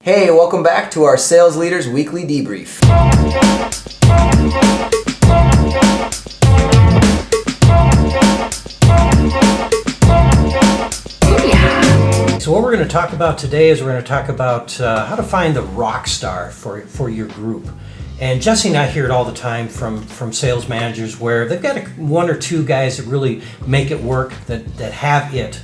Hey, welcome back to our Sales Leaders Weekly Debrief. So what we're going to talk about today is we're going to talk about how to find the rock star for your group. And Jesse and I hear it all the time from sales managers where they've got one or two guys that really make it work, that have it.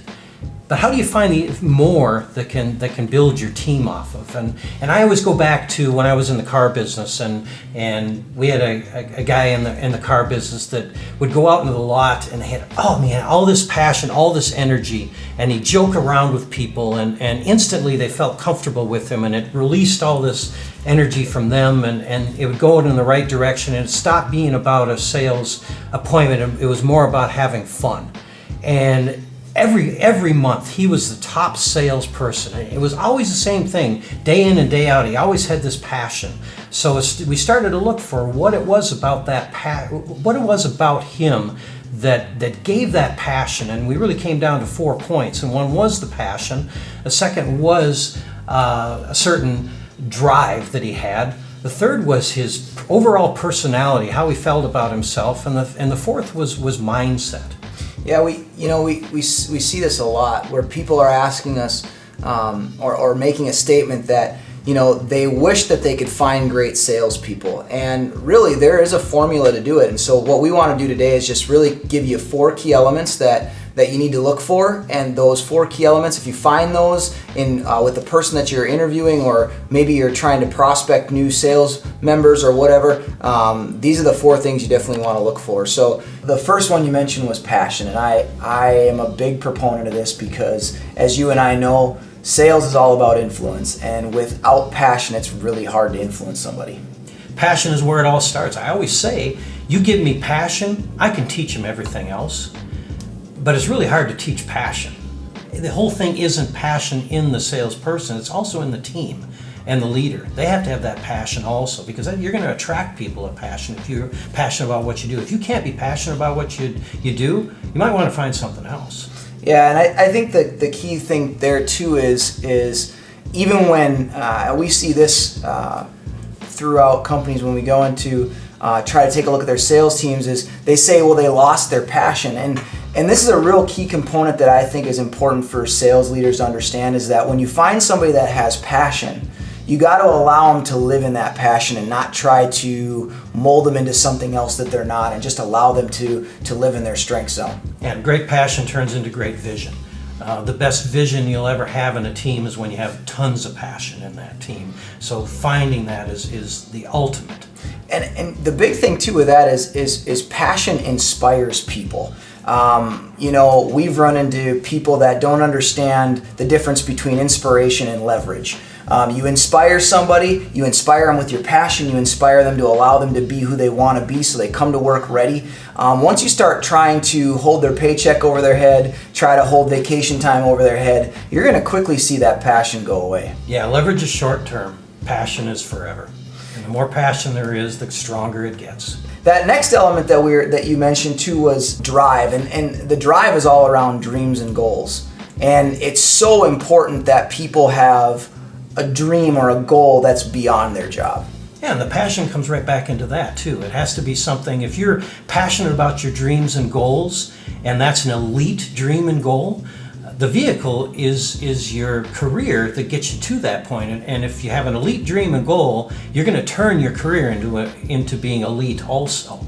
But how do you find the more that can build your team off of? And I always go back to when I was in the car business, and we had a guy in the car business that would go out into the lot, and they had, oh man, all this passion, all this energy, and he'd joke around with people, and instantly they felt comfortable with him, and it released all this energy from them, and it would go in the right direction, and it stopped being about a sales appointment. It was more about having fun. And every month he was the top salesperson. It was always the same thing, day in and day out. He always had this passion. So we started to look for what it was about what it was about him that gave that passion, and we really came down to 4 points. And one was the passion. The second was a certain drive that he had. The third was his overall personality, how he felt about himself, and the fourth was mindset. Yeah, we see this a lot where people are asking us or making a statement that they wish that they could find great salespeople, and really there is a formula to do it. And so what we want to do today is just really give you 4 key elements that you need to look for, and those 4 key elements, if you find those in with the person that you're interviewing, or maybe you're trying to prospect new sales members or whatever, these are the 4 things you definitely want to look for. So the first one you mentioned was passion, and I am a big proponent of this because, as you and I know, sales is all about influence, and without passion it's really hard to influence somebody. Passion is where it all starts. I always say, you give me passion, I can teach them everything else. But it's really hard to teach passion. The whole thing isn't passion in the salesperson, it's also in the team and the leader. They have to have that passion also, because you're going to attract people with passion if you're passionate about what you do. If you can't be passionate about what you do, you might want to find something else. Yeah, and I think that the key thing there too is even when we see this throughout companies when we go into try to take a look at their sales teams, is they say, well, they lost their passion. And this is a real key component that I think is important for sales leaders to understand, is that when you find somebody that has passion, you got to allow them to live in that passion and not try to mold them into something else that they're not, and just allow them to live in their strength zone. And great passion turns into great vision. The best vision you'll ever have in a team is when you have tons of passion in that team. So finding that is the ultimate. And the big thing too with that is passion inspires people. We've run into people that don't understand the difference between inspiration and leverage. You inspire somebody, you inspire them with your passion, you inspire them to allow them to be who they want to be so they come to work ready. Once you start trying to hold their paycheck over their head, try to hold vacation time over their head, you're going to quickly see that passion go away. Yeah, leverage is short term, passion is forever. And the more passion there is, the stronger it gets. That next element that you mentioned too was drive, and the drive is all around dreams and goals. And it's so important that people have a dream or a goal that's beyond their job. Yeah, and the passion comes right back into that too. It has to be something, if you're passionate about your dreams and goals, and that's an elite dream and goal, the vehicle is your career that gets you to that point. And if you have an elite dream and goal, you're going to turn your career into being elite also.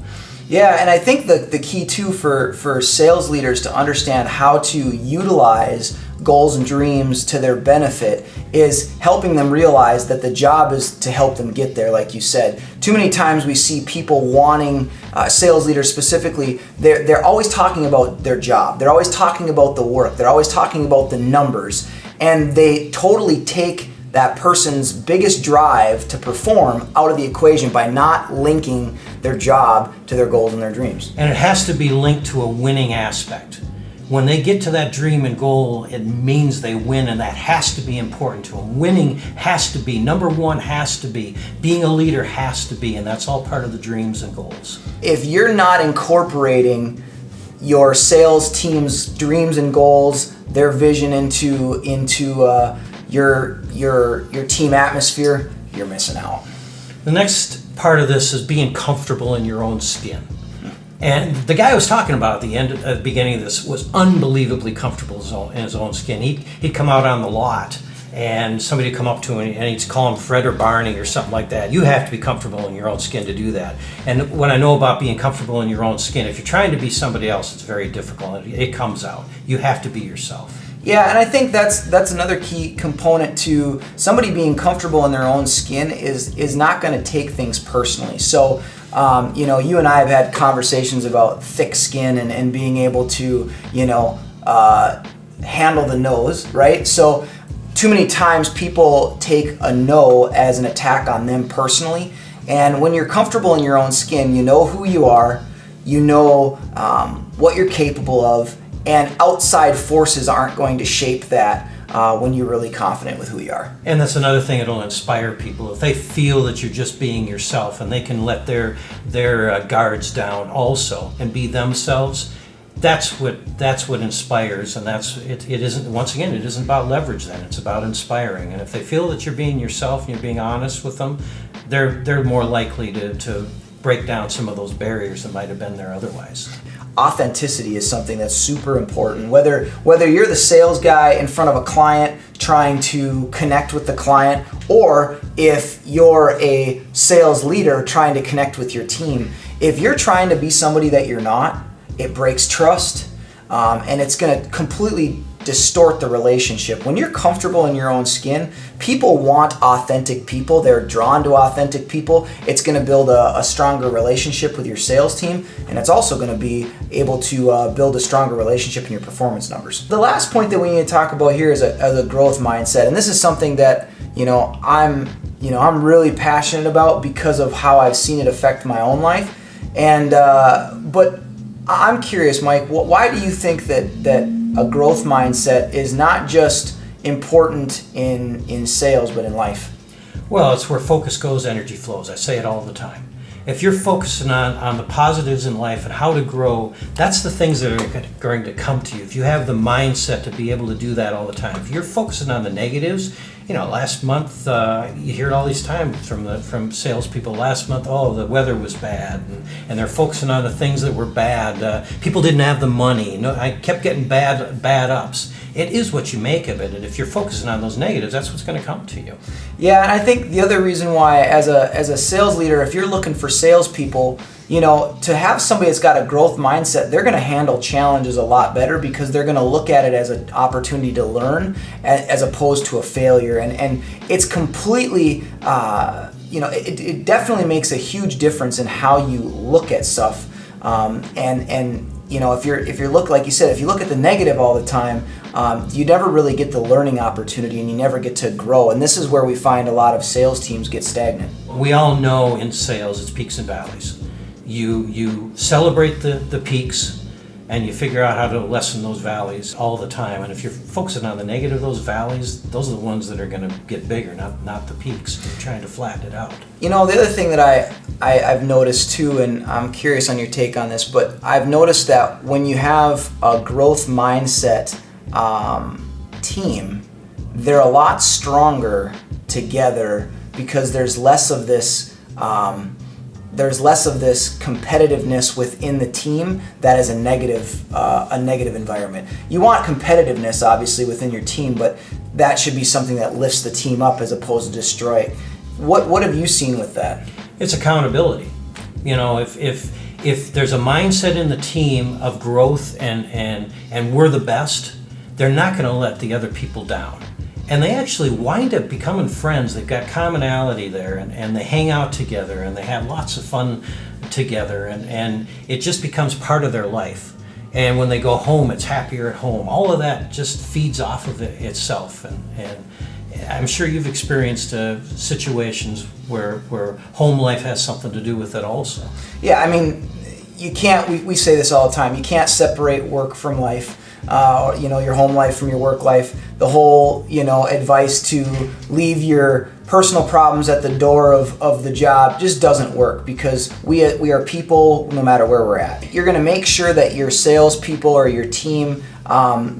Yeah, and I think the key too for sales leaders to understand how to utilize goals and dreams to their benefit is helping them realize that the job is to help them get there, like you said. Too many times we see people wanting, sales leaders specifically, they're always talking about their job. They're always talking about the work. They're always talking about the numbers. And they totally take that person's biggest drive to perform out of the equation by not linking their job to their goals and their dreams. And it has to be linked to a winning aspect. When they get to that dream and goal, it means they win, and that has to be important to them. Winning has to be, number one has to be, being a leader has to be, and that's all part of the dreams and goals. If you're not incorporating your sales team's dreams and goals, their vision into your team atmosphere, you're missing out. The next part of this is being comfortable in your own skin. And the guy I was talking about at the beginning of this was unbelievably comfortable in his own skin. He'd come out on the lot and somebody would come up to him and he'd call him Fred or Barney or something like that. You have to be comfortable in your own skin to do that. And what I know about being comfortable in your own skin, if you're trying to be somebody else, it's very difficult. It comes out. You have to be yourself. Yeah, and I think that's another key component to somebody being comfortable in their own skin is not going to take things personally. So, you and I have had conversations about thick skin and being able to, handle the no's, right? So, too many times people take a no as an attack on them personally. And when you're comfortable in your own skin, you know who you are, you know what you're capable of, and outside forces aren't going to shape that when you're really confident with who you are. And that's another thing that'll inspire people. If they feel that you're just being yourself and they can let their guards down also and be themselves, that's what inspires. And it isn't, once again, it isn't about leverage then, it's about inspiring. And if they feel that you're being yourself and you're being honest with them, they're more likely to break down some of those barriers that might have been there otherwise. Authenticity is something that's super important. Whether you're the sales guy in front of a client trying to connect with the client, or if you're a sales leader trying to connect with your team, if you're trying to be somebody that you're not, it breaks trust, and it's going to completely distort the relationship. When you're comfortable in your own skin, people want authentic people. They're drawn to authentic people. It's going to build a stronger relationship with your sales team, and it's also going to be able to build a stronger relationship in your performance numbers. The last point that we need to talk about here is a growth mindset, and this is something that I'm really passionate about because of how I've seen it affect my own life. And but I'm curious, Mike, why do you think that a growth mindset is not just important in sales, but in life? Well, it's where focus goes, energy flows. I say it all the time. If you're focusing on the positives in life and how to grow, that's the things that are going to come to you. If you have the mindset to be able to do that all the time. If you're focusing on the negatives, last month you hear it all these times from salespeople. Last month, the weather was bad, and they're focusing on the things that were bad. People didn't have the money. I kept getting bad ups. It is what you make of it, and if you're focusing on those negatives, that's what's going to come to you. Yeah, and I think the other reason why, as a sales leader, if you're looking for salespeople, to have somebody that's got a growth mindset, they're going to handle challenges a lot better because they're going to look at it as an opportunity to learn as opposed to a failure. And it's completely, it definitely makes a huge difference in how you look at stuff. If you look, like you said, if you look at the negative all the time, you never really get the learning opportunity and you never get to grow. And this is where we find a lot of sales teams get stagnant. We all know in sales it's peaks and valleys. You celebrate the peaks and you figure out how to lessen those valleys all the time. And if you're focusing on the negative of those valleys, those are the ones that are going to get bigger, not the peaks. You're trying to flatten it out. The other thing that I've noticed too, and I'm curious on your take on this, but I've noticed that when you have a growth mindset team, they're a lot stronger together because there's less of this competitiveness within the team that is a negative environment. You want competitiveness obviously within your team, but that should be something that lifts the team up as opposed to destroy it. What have you seen with that? It's accountability. If there's a mindset in the team of growth and we're the best, they're not going to let the other people down. And they actually wind up becoming friends. They've got commonality there, and they hang out together, and they have lots of fun together, and it just becomes part of their life. And when they go home, it's happier at home. All of that just feeds off of it itself. And I'm sure you've experienced situations where home life has something to do with it also. Yeah, I mean, you can't, we say this all the time, you can't separate work from life. Your home life from your work life. The whole, advice to leave your personal problems at the door of the job just doesn't work because we are people no matter where we're at. You're going to make sure that your salespeople or your team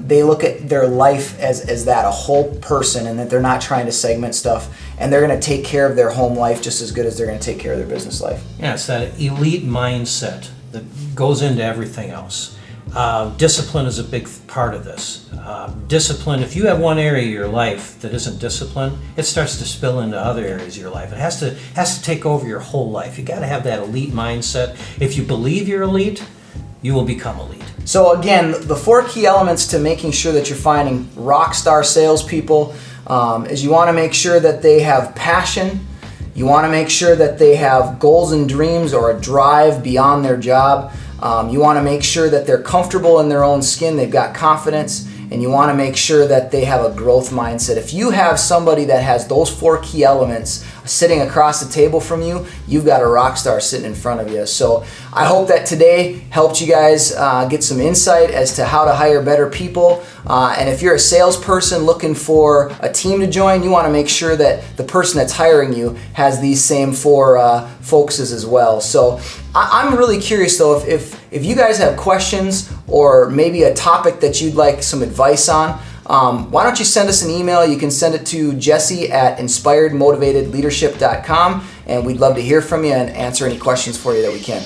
they look at their life as that, a whole person, and that they're not trying to segment stuff, and they're going to take care of their home life just as good as they're going to take care of their business life. Yeah, it's that elite mindset that goes into everything else. Discipline is a big part of this. Discipline, if you have one area of your life that isn't disciplined, it starts to spill into other areas of your life. It has to take over your whole life. You got to have that elite mindset. If you believe you're elite, you will become elite. So again, the 4 key elements to making sure that you're finding rock star salespeople is you want to make sure that they have passion. You want to make sure that they have goals and dreams or a drive beyond their job. You want to make sure that they're comfortable in their own skin, they've got confidence, and you want to make sure that they have a growth mindset. If you have somebody that has those 4 key elements sitting across the table from you, you've got a rock star sitting in front of you. So I hope that today helped you guys get some insight as to how to hire better people. And if you're a salesperson looking for a team to join, you want to make sure that the person that's hiring you has these same 4 focuses as well. So I'm really curious though, if you guys have questions or maybe a topic that you'd like some advice on, why don't you send us an email? You can send it to jesse@inspiredmotivatedleadership.com, and we'd love to hear from you and answer any questions for you that we can.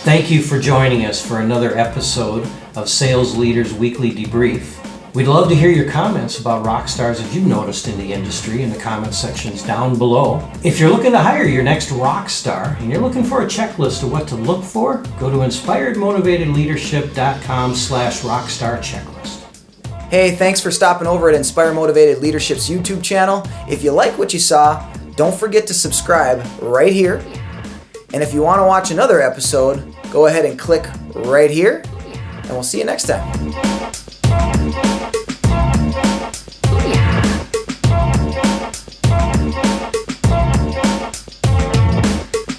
Thank you for joining us for another episode of Sales Leaders Weekly Debrief. We'd love to hear your comments about rock stars that you've noticed in the industry in the comment sections down below. If you're looking to hire your next rock star and you're looking for a checklist of what to look for, go to inspiredmotivatedleadership.com/rockstar-checklist. Hey, thanks for stopping over at Inspire Motivated Leadership's YouTube channel. If you like what you saw, don't forget to subscribe right here. And if you want to watch another episode, go ahead and click right here, and we'll see you next time.